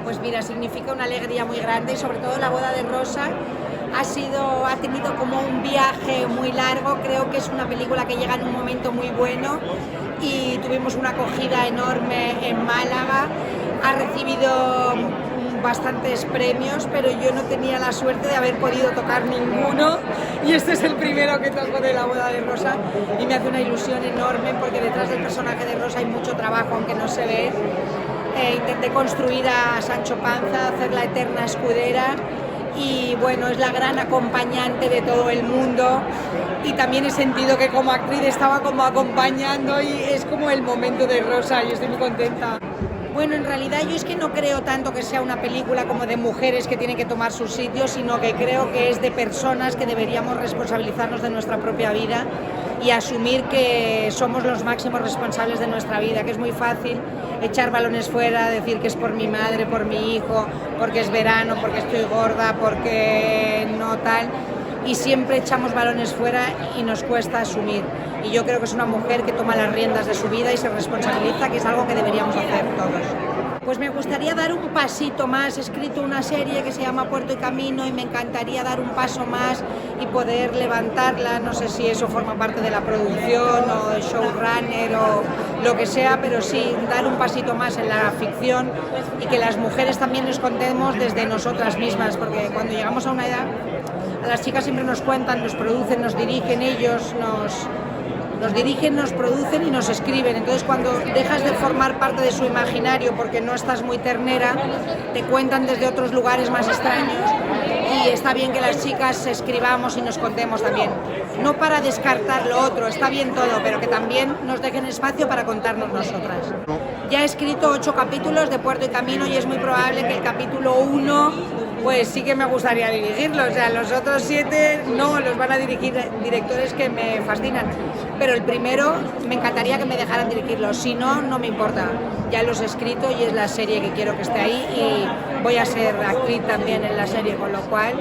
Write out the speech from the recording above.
Pues mira, significa una alegría muy grande y sobre todo la boda de Rosa ha tenido como un viaje muy largo. Creo que es una película que llega en un momento muy bueno y tuvimos una acogida enorme en Málaga. Ha recibido bastantes premios, pero yo no tenía la suerte de haber podido tocar ninguno y este es el primero que toco de la boda de Rosa y me hace una ilusión enorme porque detrás del personaje de Rosa hay mucho trabajo, aunque no se ve. Intenté construir a Sancho Panza, hacer la eterna escudera y bueno, es la gran acompañante de todo el mundo y también he sentido que como actriz estaba como acompañando y es como el momento de Rosa y estoy muy contenta. Bueno, en realidad yo es que no creo tanto que sea una película como de mujeres que tienen que tomar su sitio, sino que creo que es de personas que deberíamos responsabilizarnos de nuestra propia vida y asumir que somos los máximos responsables de nuestra vida, que es muy fácil echar balones fuera, decir que es por mi madre, por mi hijo, porque es verano, porque estoy gorda, porque no tal, y siempre echamos balones fuera y nos cuesta asumir. Y yo creo que es una mujer que toma las riendas de su vida y se responsabiliza, que es algo que deberíamos hacer todos. Pues me gustaría dar un pasito más. He escrito una serie que se llama Puerto y Camino y me encantaría dar un paso más y poder levantarla. No sé si eso forma parte de la producción o de showrunner o lo que sea, pero sí dar un pasito más en la ficción y que las mujeres también nos contemos desde nosotras mismas, porque cuando llegamos a una edad, a las chicas siempre nos cuentan, nos producen, nos dirigen ellos, nos dirigen, nos producen y nos escriben. Entonces cuando dejas de formar parte de su imaginario porque no estás muy ternera, te cuentan desde otros lugares más extraños y está bien que las chicas escribamos y nos contemos también. No para descartar lo otro, está bien todo, pero que también nos dejen espacio para contarnos nosotras. Ya he escrito 8 capítulos de Puerto y Camino y es muy probable que el capítulo 1 pues sí que me gustaría dirigirlo, o sea, los otros 7 no, los van a dirigir directores que me fascinan, pero el primero me encantaría que me dejaran dirigirlo, si no, no me importa, ya los he escrito y es la serie que quiero que esté ahí y voy a ser actriz también en la serie, con lo cual